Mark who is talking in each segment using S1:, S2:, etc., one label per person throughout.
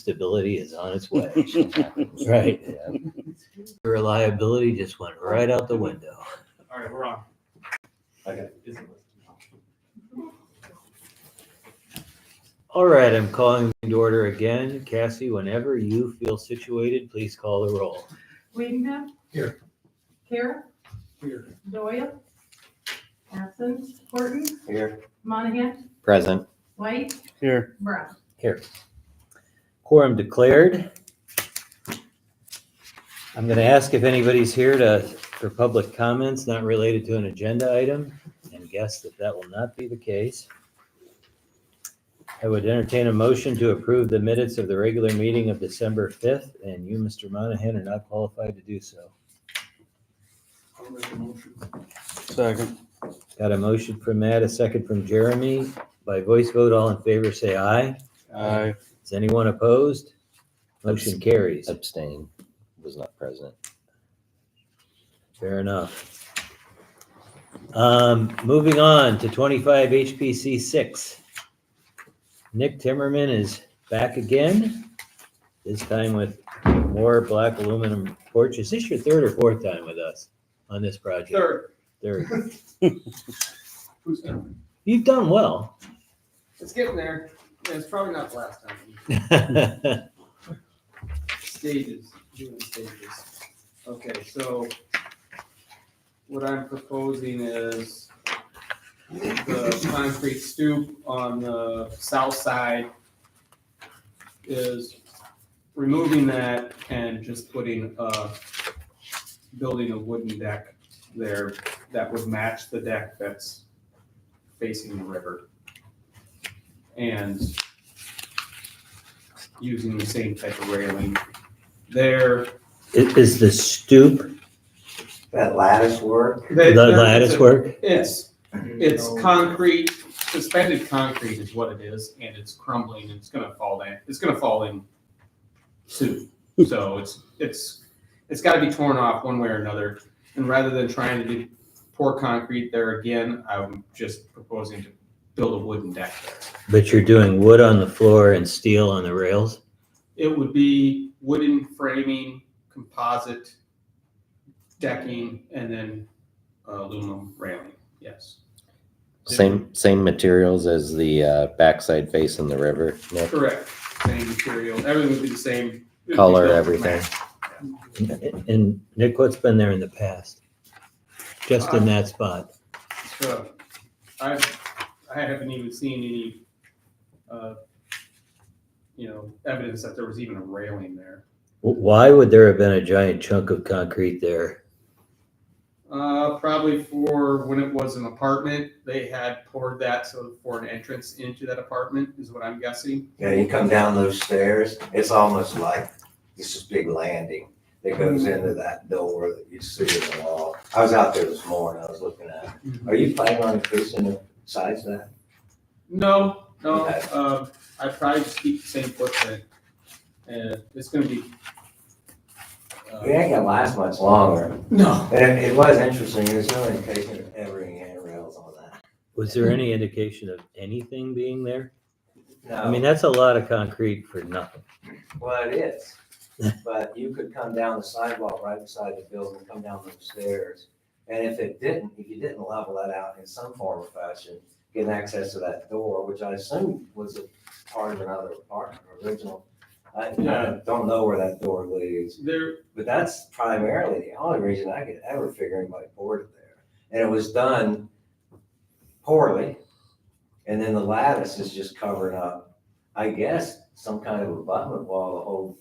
S1: stability is on its way. Right. Reliability just went right out the window.
S2: All right, we're on.
S3: Okay.
S1: All right, I'm calling to order again. Cassie, whenever you feel situated, please call the roll.
S4: Wiedenham.
S2: Here.
S4: Kara.
S2: Here.
S4: Doyle. Absent. Horton.
S3: Here.
S4: Monahan.
S5: Present.
S4: White.
S5: Here.
S4: Brown.
S1: Here. Quorum declared. I'm going to ask if anybody's here for public comments not related to an agenda item, and guess that will not be the case. I would entertain a motion to approve the minutes of the regular meeting of December 5th, and you, Mr. Monahan, are not qualified to do so.
S2: I'll make a motion.
S5: Second.
S1: Got a motion from Matt, a second from Jeremy. By voice vote, all in favor say aye.
S5: Aye.
S1: Is anyone opposed? Motion carries.
S5: Abstain. Was not present.
S1: Fair enough. Moving on to 25 HPC 6. Nick Timmerman is back again, this time with more black aluminum porch. Is this your third or fourth time with us on this project?
S2: Third. Who's done?
S1: You've done well.
S2: It's getting there. Yeah, it's probably not the last time. Stages, doing stages. Okay, so what I'm proposing is the concrete stoop on the south side is removing that and just building a wooden deck there that would match the deck that's facing the river. And using the same type of railing there.
S1: Is the stoop,
S3: That lattice work.
S1: the lattice work?
S2: It's concrete, suspended concrete is what it is, and it's crumbling, and it's gonna fall down, it's gonna fall in soon. So it's gotta be torn off one way or another, and rather than trying to pour concrete there again, I'm just proposing to build a wooden deck there.
S1: But you're doing wood on the floor and steel on the rails?
S2: It would be wooden framing, composite decking, and then aluminum railing, yes.
S5: Same materials as the backside facing the river. Nick?
S2: Correct, same material, everything would be the same. It would be
S5: Color,
S2: built from
S5: everything.
S2: that.
S1: And Nick, what's been there in the past? Just in that spot?
S2: So, I haven't even seen any, evidence that there was even a railing there.
S1: Why would there have been a giant chunk of concrete there?
S2: Probably for when it was an apartment, they had poured that so for an entrance into that apartment is what I'm guessing.
S3: Yeah, you come down those stairs, it's almost like this big landing that goes into that door that you see in the wall. I was out there this morning, I was looking at it. Are you planning on increasing the size of that?
S2: No,
S3: Okay.
S2: I probably just keep the same footprint. And it's gonna be.
S3: It ain't gonna last much longer.
S2: No.
S3: And it was interesting, there's no indication of ever any handrails on that.
S1: Was there any indication of anything being there?
S3: No.
S1: I mean, that's a lot of concrete for nothing.
S3: Well, it is, but you could come down the sidewalk right beside the building, come down those stairs. And if you didn't level that out in some form or fashion, get access to that door, which I assume was a part of another apartment original. I don't know where that door leads, but that's primarily the only reason I could ever figure anybody poured it there. And it was done poorly. And then the lattice is just covering up, I guess, some kind of abutment wall to hold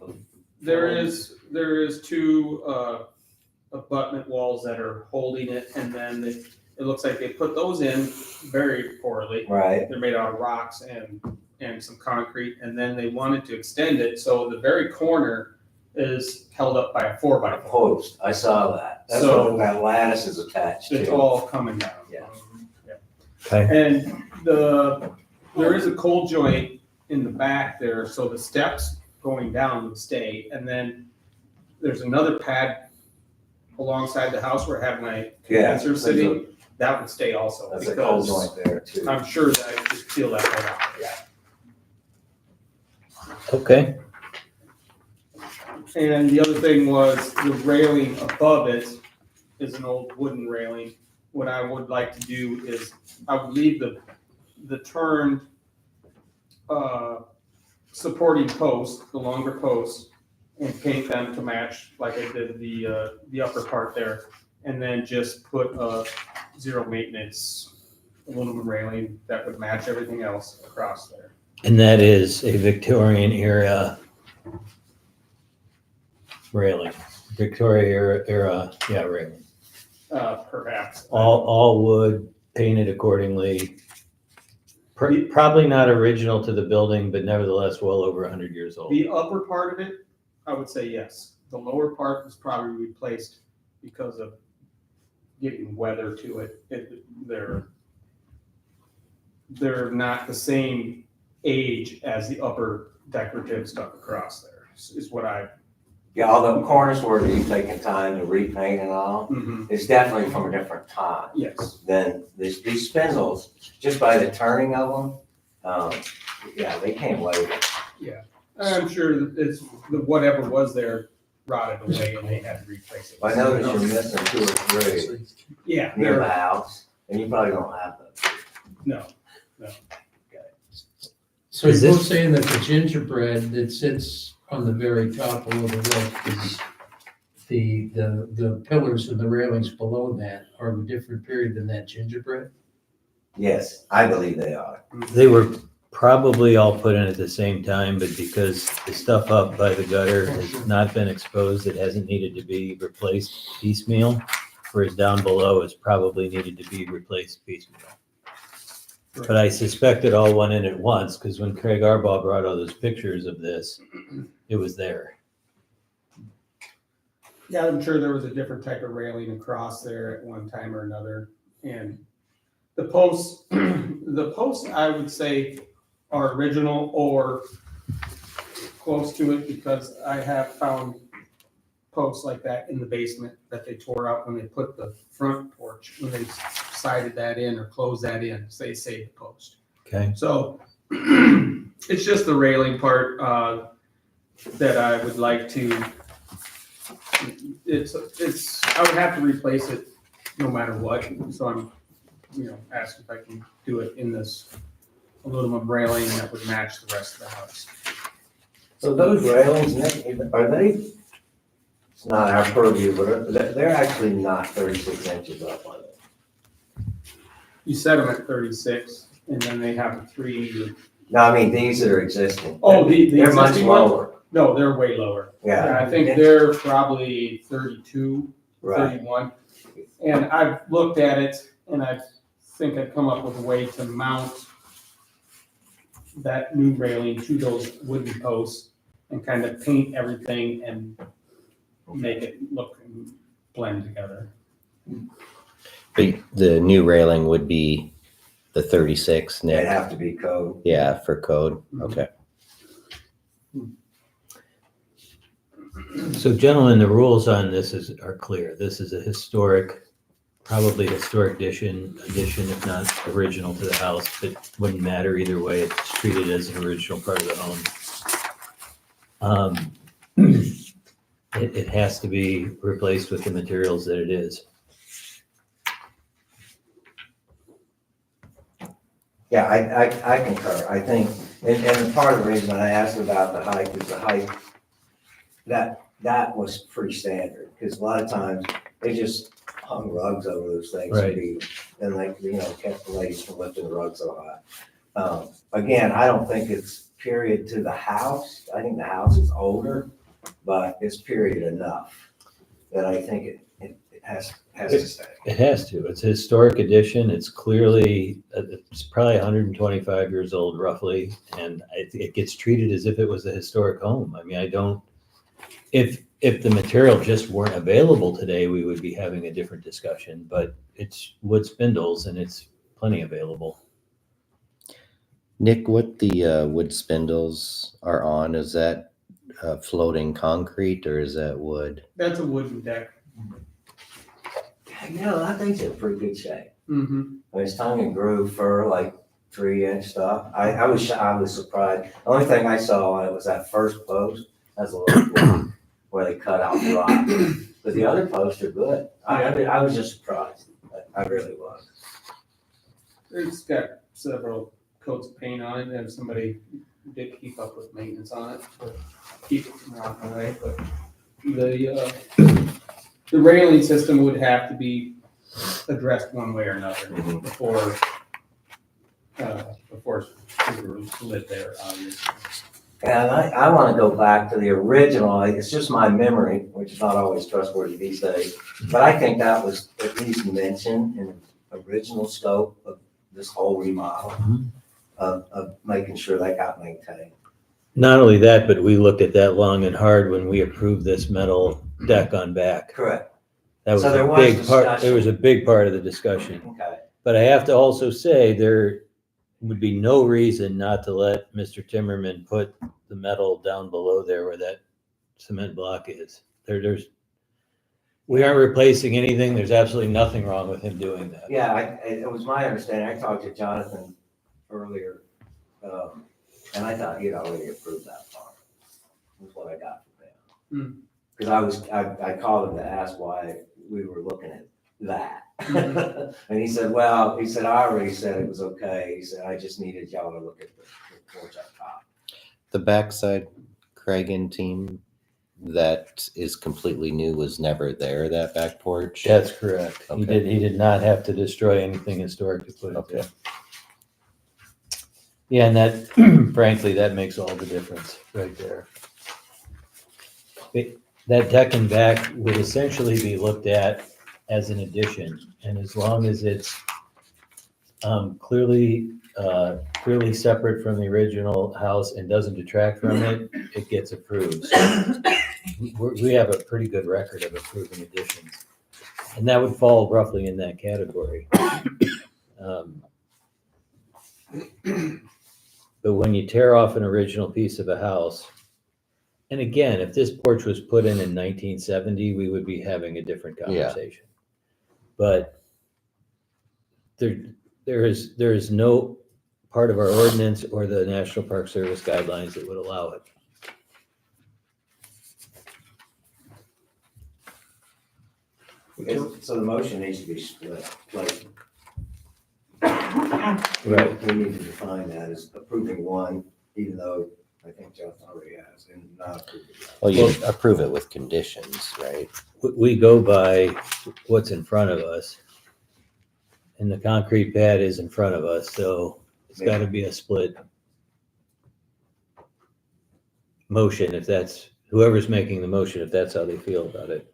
S3: the
S2: There is two abutment walls that are holding it, and then it looks like they put those in very poorly.
S3: right.
S2: They're made out of rocks and some concrete, and then they wanted to extend it, so the very corner is held up by a 4x4.
S3: Post, I saw that. That's
S2: So-
S3: what that lattice is attached
S2: It's
S3: to.
S2: all coming down.
S3: Yeah.
S1: Okay.
S2: And there is a cold joint in the back there, so the steps going down would stay, and then there's another pad alongside the house where I have my
S3: Yeah,
S2: condenser sitting, that would stay also,
S3: That's a cold
S2: because
S3: joint there too.
S2: I'm sure that I could just peel that right out.
S1: Okay,
S2: And the other thing was the railing above it is an old wooden railing. What I would like to do is I would leave the turned, supporting post, the longer posts, and paint them to match like I did the upper part there. And then just put a zero maintenance aluminum railing that would match everything else across there.
S1: and that is a Victorian era railing, era, yeah, railing.
S2: Perhaps.
S1: All wood, painted accordingly. Probably not original to the building, but nevertheless well over 100 years old.
S2: The upper part of it, I would say yes. The lower part was probably replaced because of getting weather to it. They're not the same age as the upper decorative stuff across there, is what I.
S3: Yeah, although corners where you've taken time to repaint and all, it's definitely from a different time
S2: Yes.
S3: than these spindles, just by the turning of them. Yeah, they came later.
S2: I'm sure that it's, whatever was there rotted away and they had to replace it.
S3: I noticed you're missing 2 or 3
S2: Yeah,
S3: near the
S2: they're,
S3: house, and you probably don't have those.
S2: no.
S6: So
S1: Is
S6: you're
S1: this-
S6: both saying that the gingerbread that sits on the very top below the roof is the pillars and the railings below that are of a different period than that gingerbread?
S3: Yes, I believe they are.
S1: They were probably all put in at the same time, but because the stuff up by the gutter has not been exposed, it hasn't needed to be replaced piecemeal, whereas down below it's probably needed to be replaced piecemeal. But I suspect it all went in at once, because when Craig Arbaugh brought all those pictures of this, it was there.
S2: Yeah, I'm sure there was a different type of railing across there at one time or another. And the posts, I would say are original or close to it, because I have found posts like that in the basement that they tore out when they put the front porch, when they sided that in or closed that in, so they saved the post.
S1: Okay,
S2: So it's just the railing part that I would like to, I would have to replace it no matter what. So I'm, asked if I can do it in this aluminum railing that would match the rest of the house.
S3: So those railings, Nick, are they, it's not our purview, but they're actually not 36 inches up, are they?
S2: You set them at 36, and then they have a 3.
S3: No, I mean, these that are existing.
S2: Oh, the
S3: They're much
S2: existing ones?
S3: lower.
S2: No, they're way lower.
S3: Yeah.
S2: I think they're probably 32,
S3: Right.
S2: 31. And I've looked at it, and I think I've come up with a way to mount that new railing to those wooden posts and kind of paint everything and make it look and blend together.
S5: But the new railing would be the 36,
S3: They'd
S5: Nick?
S3: have to be code.
S5: Yeah, for code, okay.
S1: so gentlemen, the rules on this are clear. This is a probably historic addition, if not original to the house, but wouldn't matter either way. It's treated as an original part of the home. It has to be replaced with the materials that it is.
S3: Yeah, I concur. I think, and part of the reason I asked about the height is the height, that was pretty standard, because a lot of times they just hung rugs over those things.
S1: Right.
S3: And like, kept the ladies from lifting the rug so high. Again, I don't think it's period to the house. I think the house is older, but it's period enough that I think it has to stay.
S1: It has to. It's a historic addition. It's clearly, it's probably 125 years old roughly, and it gets treated as if it was a historic home. I mean, if the material just weren't available today, we would be having a different discussion, but it's wood spindles and it's plenty available.
S5: Nick, what the wood spindles are on, is that floating concrete or is that wood?
S2: That's a wooden deck.
S3: I think it's in pretty good shape.
S2: Mm-hmm.
S3: I mean, it's tongue and groove fir, like 3-inch stuff. I was surprised. The only thing I saw on it was that first post, has a little block where they cut out the rock. But the other posts are good. I was just surprised. I really was.
S2: It's got several coats of paint on it, and somebody did keep up with maintenance on it, to keep it from rotting away, but the railing system would have to be addressed one way or another before people lived there, obviously.
S3: And I want to go back to the original, it's just my memory, which is not always trustworthy these days, but I think that was at least mentioned in the original scope of this whole remodel, of making sure they got maintained.
S1: Not only that, but we looked at that long and hard when we approved this metal deck on back.
S3: Correct.
S1: That was
S3: So there
S1: a
S3: was
S1: big part,
S3: discussion.
S1: there was a big part of the discussion.
S3: Okay.
S1: But I have to also say, there would be no reason not to let Mr. Timmerman put the metal down below there where that cement block is. We aren't replacing anything. There's absolutely nothing wrong with him doing that.
S3: Yeah, it was my understanding, I talked to Jonathan earlier, and I thought he'd already approved that part, was what I got from him. Because I called him to ask why we were looking at that. And he said, well, I already said it was okay. He said, I just needed y'all to look at the porch up top.
S5: The backside Cragen team that is completely new was never there, that back porch?
S1: That's correct.
S5: Okay.
S1: He did not have to destroy anything historic to put it
S5: Okay.
S1: there. Yeah, and that, frankly, that makes all the difference right there. That deck and back would essentially be looked at as an addition, and as long as it's clearly separate from the original house and doesn't detract from it, it gets approved. So we have a pretty good record of approving additions, and that would fall roughly in that category. But when you tear off an original piece of a house, and again, if this porch was put in 1970, we would be having a different conversation. But there is no part of our ordinance or the National Park Service guidelines that would allow it.
S3: So the motion needs to be split, like.
S1: Right.
S3: We need to define that as approving one, even though I think Jeff already has, and not approving the other.
S5: Well, you approve it with conditions, right?
S1: We go by what's in front of us, and the concrete pad is in front of us, so it's got to be a split motion if that's, whoever's making the motion, if that's how they feel about it.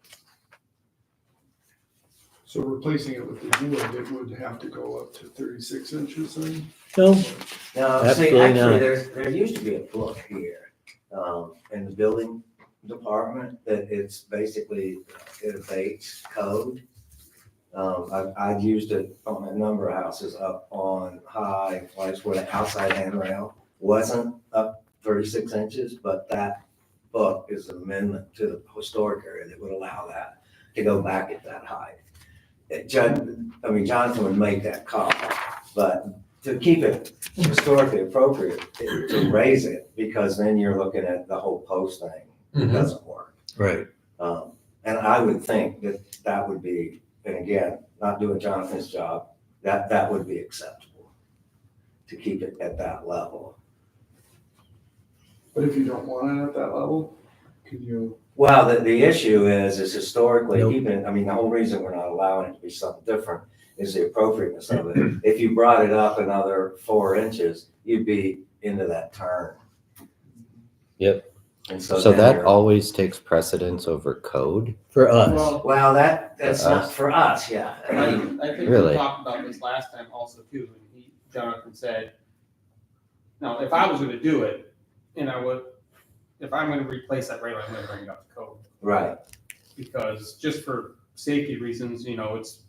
S7: So replacing it with the wood, it would have to go up to 36 inches then?
S1: No,
S3: No, see,
S1: Absolutely
S3: actually,
S1: not.
S3: there used to be a book here, in the building department, that it's basically, it abates code. I've used it on a number of houses up on high, place where the outside handrail wasn't up 36 inches, but that book is an amendment to the historic area that would allow that to go back at that height. Jonathan would make that call, but to keep it historically appropriate, to raise it, because then you're looking at the whole post thing. It doesn't work.
S1: right.
S3: And I would think that would be, and again, not doing Jonathan's job, that would be acceptable to keep it at that level.
S7: But if you don't want it at that level, can you?
S3: Well, the issue is historically
S1: Nope.
S3: keeping, the whole reason we're not allowing it to be something different is the appropriateness of it. If you brought it up another 4 inches, you'd be into that turn.
S1: Yep.
S3: And so
S5: So
S3: then
S5: that
S3: you're-
S5: always takes precedence over code?
S1: For us,
S2: Well,
S3: Well, that's
S5: For
S3: not
S5: us?
S3: for us, yeah.
S2: I think
S5: Really?
S2: we talked about this last time also too, and Jonathan said, no, if I was gonna do it, and if I'm gonna replace that railing, I'm gonna bring it up to code.
S3: Right.
S2: Because just for safety reasons, it's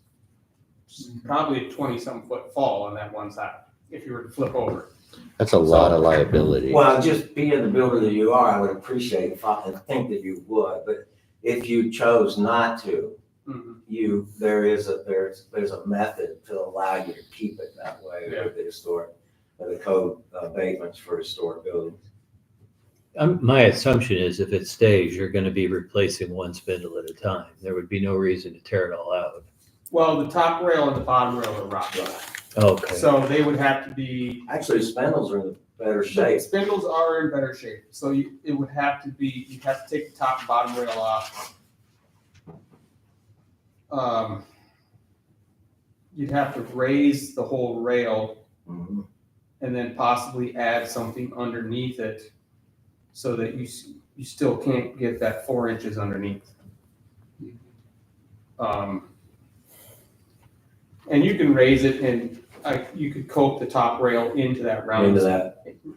S2: probably a 20-some foot fall on that one side, if you were to flip over.
S5: That's a lot of liability.
S3: Well, just being the builder that you are, I would appreciate, I think that you would, but if you chose not to, there's a method to allow you to keep it that way
S2: Yeah.
S3: with the historic. the code abatements for historic buildings.
S1: My assumption is if it stays, you're gonna be replacing one spindle at a time. There would be no reason to tear it all out.
S2: Well, the top rail and the bottom rail are rotten.
S1: Okay,
S2: So they would have to be,
S3: Actually, spindles are in better shape.
S2: spindles are in better shape. So it would have to be, you'd have to take the top and bottom rail off. You'd have to raise the whole rail
S3: Mhm.
S2: and then possibly add something underneath it so that you still can't get that 4 inches underneath. And you can raise it and you could coat the top rail into that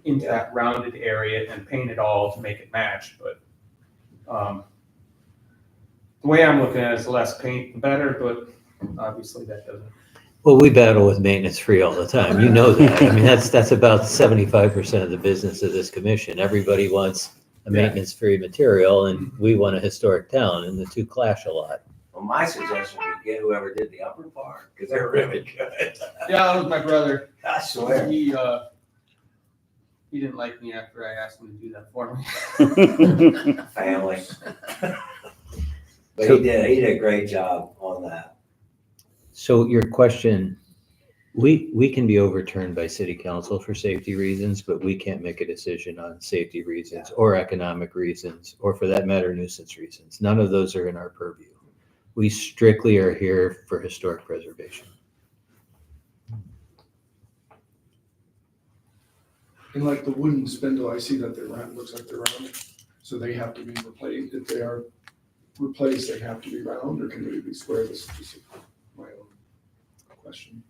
S3: Into that.
S2: rounded area and paint it all to make it match, but the way I'm looking at it is the less paint, the better, but obviously that doesn't.
S1: well, we battle with maintenance free all the time. You know that. I mean, that's about 75% of the business of this commission. Everybody wants a
S2: Yeah.
S1: maintenance free material and we want a historic town and the two clash a lot.
S3: Well, my suggestion would be get whoever did the upper part, because they're really good.
S2: Yeah, that was my brother.
S3: I swear.
S2: He didn't like me after I asked him to do that for me.
S3: Family. But he did a great job on that.
S1: So your question, we can be overturned by city council for safety reasons, but we can't make a decision on safety reasons or economic reasons, or for that matter, nuisance reasons. None of those are in our purview. We strictly are here for historic preservation.
S7: And like the wooden spindle, I see that they're round, looks like they're round, so they have to be replaced. If they are replaced, they have to be round, or can they be square? This is just my own question.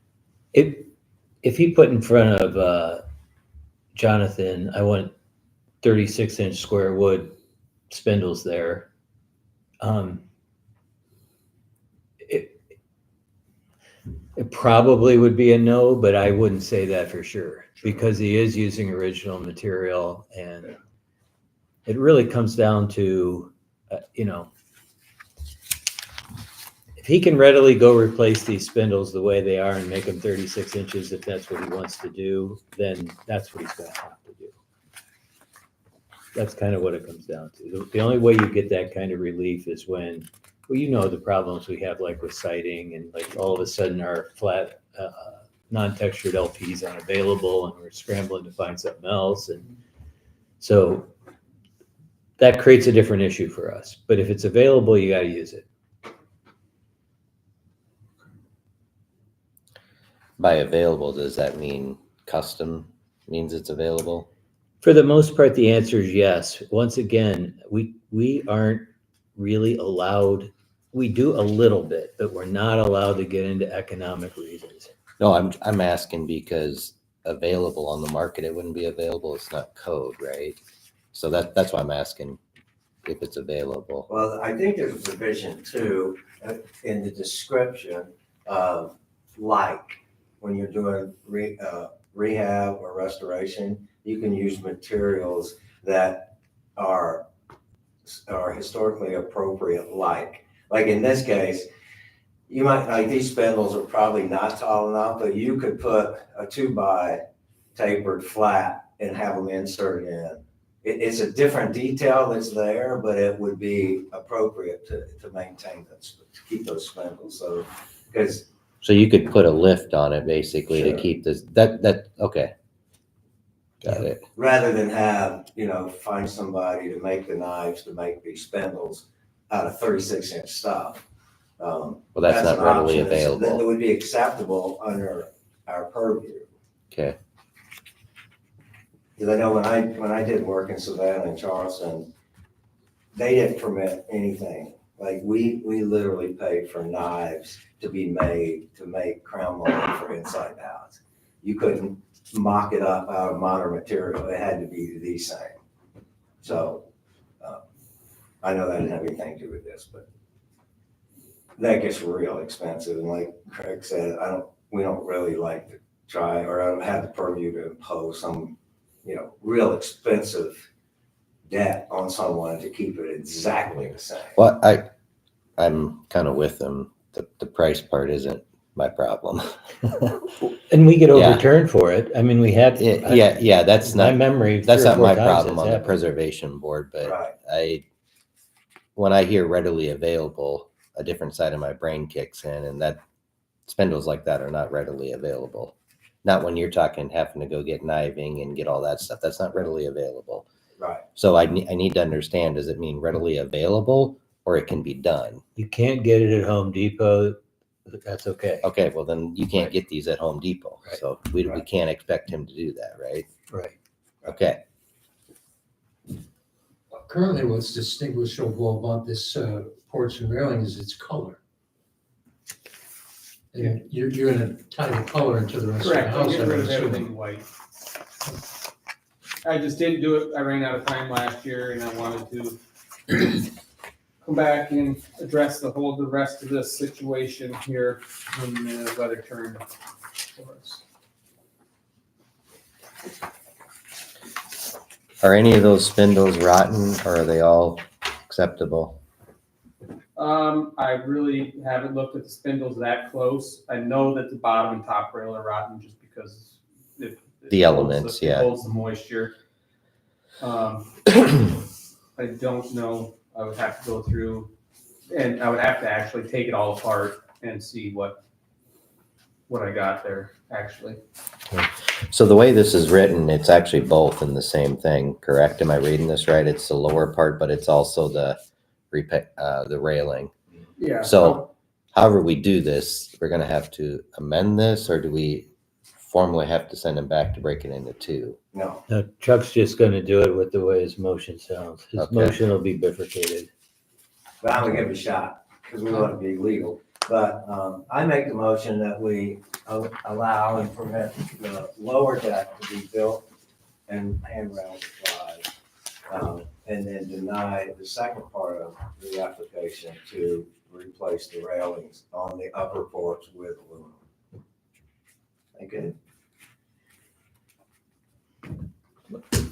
S1: If he put in front of Jonathan, I want 36-inch square wood spindles there. It probably would be a no, but I wouldn't say that for sure because he is using original material, and it really comes down to, if he can readily go replace these spindles the way they are and make them 36 inches, if that's what he wants to do, then that's what he's going to have to do. That's kind of what it comes down to. The only way you get that kind of relief is when, well, you know, the problems we have like with siding and like all of a sudden our flat, non-textured LPs aren't available and we're scrambling to find something else. And so that creates a different issue for us. But if it's available, you got to use it.
S5: By available, does that mean custom means it's available?
S1: For the most part, the answer is yes. Once again, we aren't really allowed. We do a little bit, but we're not allowed to get into economic reasons.
S5: No, I'm asking because available on the market, it wouldn't be available. It's not code, right? So that's why I'm asking if it's available.
S3: Well, I think there's a provision too, in the description of when you're doing rehab or restoration, you can use materials that are historically appropriate, like in this case, you might, like these spindles are probably not tall enough, but you could put a 2x tapered flat and have them inserted in. It's a different detail that's there, but it would be appropriate to maintain those, to keep those spindles. So, because
S5: So you could put a lift on it basically to
S3: Sure.
S5: keep this, that, okay. Got it.
S3: rather than have, find somebody to make the knives to make these spindles out of 36-inch stuff.
S5: Well, that's not
S3: an
S5: readily
S3: option that
S5: available.
S3: would be acceptable under our purview.
S5: Okay.
S3: Because I know when I did work in Savannah and Charleston, they didn't permit anything. Like we literally paid for knives to be made to make crown molding for inside house. You couldn't mock it up out of modern material. It had to be the same. So I know that didn't have anything to do with this, but that gets real expensive. And like Craig said, we don't really like to try, or I don't have the purview to impose some, real expensive debt on someone to keep it exactly the same.
S5: Well, I'm kind of with them. The price part isn't my problem.
S1: And we get
S5: Yeah.
S1: overturned for it. I mean, we had.
S5: Yeah, that's
S1: My
S5: not,
S1: memory.
S5: that's
S1: 3 or
S5: not
S1: 4
S5: my
S1: times
S5: problem
S1: that's
S5: on the
S1: happened.
S5: preservation board, but
S3: Right.
S5: when I hear readily available, a different side of my brain kicks in, and that spindles like that are not readily available. Not when you're talking having to go get kniving and get all that stuff. That's not readily available.
S3: Right.
S5: So I need to understand, does it mean readily available or it can be done?
S1: You can't get it at Home Depot. That's okay.
S5: Okay, well then you can't
S1: Right.
S5: get these at Home Depot.
S1: Right.
S5: So we
S3: Right.
S5: can't expect him to do that, right?
S1: Right.
S5: Okay.
S6: Currently, what's distinguishable about this porch and railing is its color. And you're gonna tie the color into the rest of the
S2: Correct, I'll
S6: house.
S2: get
S6: I'm
S2: rid of
S6: assuming.
S2: everything white. I just didn't do it, I ran out of time last year and I wanted to come back and address the rest of this situation here when the weather turned for us.
S5: Are any of those spindles rotten or are they all acceptable?
S2: I really haven't looked at the spindles that close. I know that the bottom and top rail are rotten just because it
S5: The
S2: holds
S5: elements,
S2: it
S5: yeah.
S2: holds the moisture. I don't know, I would have to go through, and I would have to actually take it all apart and see what I got there, actually.
S5: So the way this is written, it's actually both in the same thing, correct? Am I reading this right? It's the lower part, but it's also the railing.
S2: Yeah.
S5: So however we do this, we're gonna have to amend this, or do we formally have to send him back to break it into 2?
S3: No.
S1: Now Chuck's just gonna do it with the way his motion sounds. His
S5: Okay.
S1: motion will be bifurcated.
S3: But I'm gonna give it a shot, because we want to be legal. But I make the motion that we allow and permit the lower deck to be built and handrail supplies. And then deny the second part of the application to replace the railings on the upper porch with aluminum. Okay?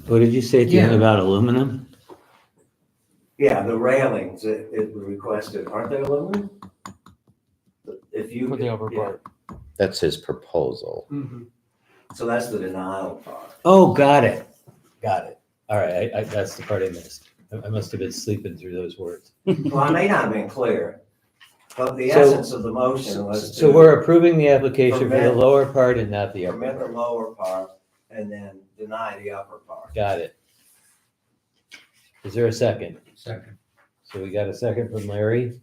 S1: What did you say at the end
S6: Yeah.
S1: about aluminum?
S3: Yeah, the railings, it requested, aren't they aluminum? If you.
S8: For the upper
S3: yeah.
S8: part.
S5: That's his proposal.
S2: Mhm.
S3: So that's the denial part.
S1: Oh, got it. Got it. All right, that's the part I missed. I must have been sleeping through those words.
S3: Well, I may not have been clear, but the
S1: So-
S3: essence of the motion was
S1: So
S3: to
S1: we're approving the application for the
S3: Permit-
S1: lower part and not the upper
S3: permit the
S1: part.
S3: lower part and then deny the upper part.
S1: Got it. Is there a second?
S6: Second.
S1: So we got a second from Larry.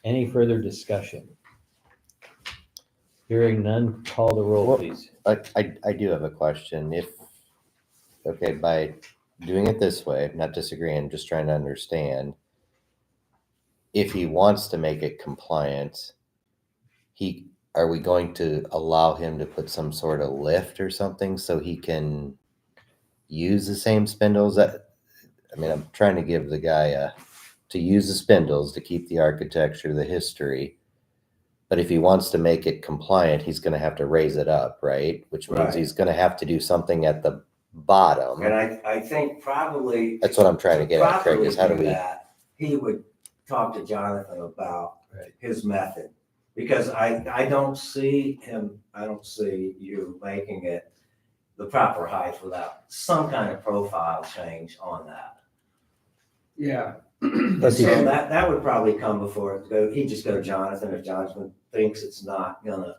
S1: Any further discussion? Hearing none, call the roll,
S5: Well-
S1: please.
S5: I do have a question. Okay, by doing it this way, not disagreeing, just trying to understand. If he wants to make it compliant, are we going to allow him to put some sort of lift or something so he can use the same spindles? I'm trying to give the guy to use the spindles to keep the architecture, the history. But if he wants to make it compliant, he's going to have to raise it up, right? Which means
S3: Right.
S5: he's going to have to do something at the bottom.
S3: And I think probably.
S5: That's what I'm trying to get at, Craig, is how do
S3: properly
S5: we?
S3: that, he would talk to Jonathan about
S1: Right.
S3: his method. Because I don't see you making it the proper height without some kind of profile change on that.
S2: Yeah.
S1: Plus
S3: So
S1: he-
S3: that would probably come before, he'd just go to Jonathan if Jonathan thinks it's not gonna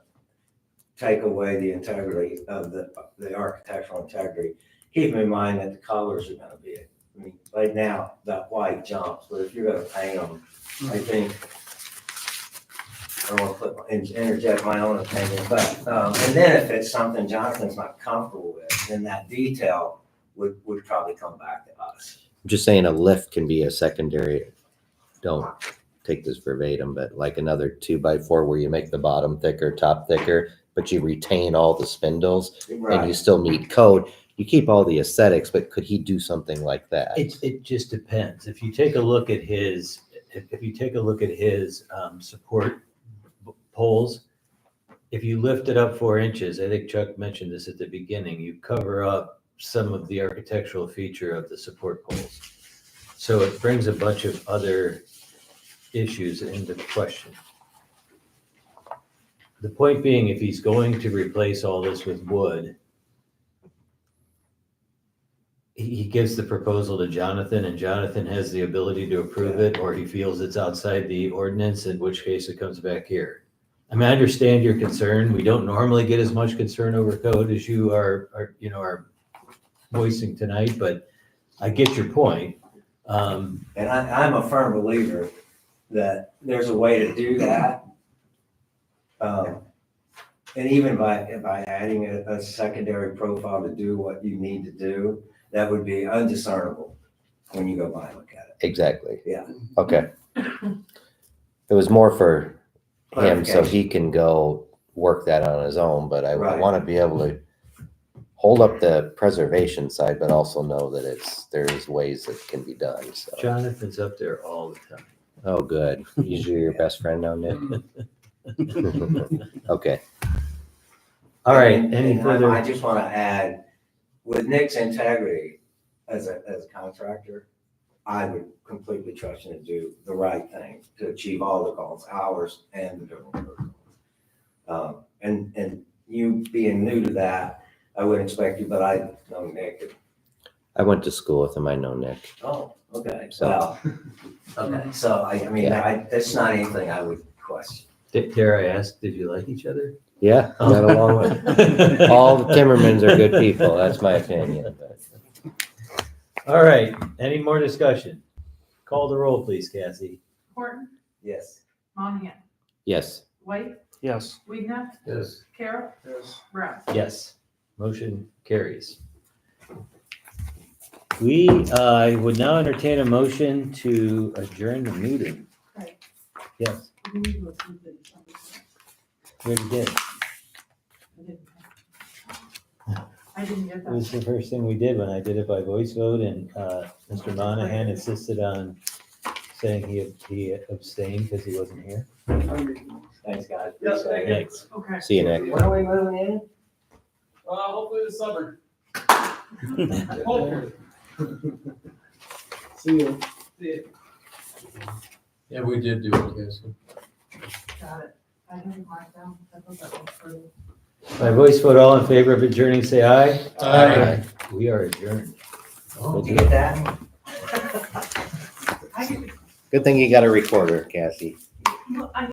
S3: take away the integrity of the architectural integrity. Keep in mind that the colors are gonna be, right now, that white jumps, but if you're gonna paint them, I think, I don't wanna interject my own opinion, but, and then if it's something Jonathan's not comfortable with, then that detail would probably come back to us.
S5: I'm just saying a lift can be a secondary, don't take this verbatim, but like another 2x4 where you make the bottom thicker, top thicker, but you retain all the spindles and you
S3: Right,
S5: still meet code. You keep all the aesthetics, but could he do something like that?
S1: It just depends. If you take a look at his, support poles, if you lift it up 4 inches, I think Chuck mentioned this at the beginning, you cover up some of the architectural feature of the support poles. So it brings a bunch of other issues into question. The point being, if he's going to replace all this with wood, he gives the proposal to Jonathan, and Jonathan has the ability to approve it, or he feels it's outside the ordinance, in which case it comes back here. I mean, I understand your concern. We don't normally get as much concern over code as you are voicing tonight, but I get your point.
S3: And I'm a firm believer that there's a way to do that. And even by adding a secondary profile to do what you need to do, that would be undiscernible when you go by and look at it.
S5: Exactly.
S3: Yeah.
S5: Okay. It was more for him so he can go work that on his own, but I
S3: Right.
S5: want to be able to hold up the preservation side, but also know that there's ways that can be done, so.
S1: Jonathan's up there all the time.
S5: Oh, good. He's your best friend now, Nick? Okay.
S1: All right,
S3: And
S1: any
S3: I
S1: further?
S3: just want to add, with Nick's integrity as a contractor, I would completely trust him to do the right thing to achieve all the goals, ours and the building code. And you being new to that, I wouldn't expect you, but I know Nick.
S5: I went to school with him. I know Nick.
S3: Oh, okay.
S5: So-
S3: Well, okay. So I mean, that's not anything I would question.
S1: Dare I ask, did you like each other?
S5: Yeah, got along with. All the Timmermans are good people. That's my opinion. But
S1: All right, any more discussion? Call the roll, please, Cassie.
S4: Horton,
S3: Yes.
S4: Monahan,
S5: yes.
S4: White,
S2: Yes.
S4: Weedham,
S6: Yes.
S4: Carol,
S7: Yes.
S4: Brad.
S1: Yes, motion carries. I would now entertain a motion to adjourn the meeting.
S4: Right.
S1: Yes,
S4: We need to listen to this.
S1: we already did.
S4: I didn't get
S1: It was
S4: that.
S1: the first thing we did when I did it by voice vote, and Mr. Monahan insisted on saying he abstained because he wasn't here.
S3: Thanks, guys.
S2: Yes,
S3: Appreciate it.
S1: Thanks.
S4: Okay.
S5: See you, Nick.
S3: When are we moving in?
S2: Hopefully this summer.
S7: See you.
S6: Yeah, we did do it, yes.
S4: Got it. I didn't mark down. I thought that was for you.
S1: By voice vote, all in favor of adjourning, say aye.
S6: Aye.
S1: We are adjourned.
S3: Did you get that?
S4: I didn't-
S5: Good thing you got a recorder, Cassie.
S4: well, I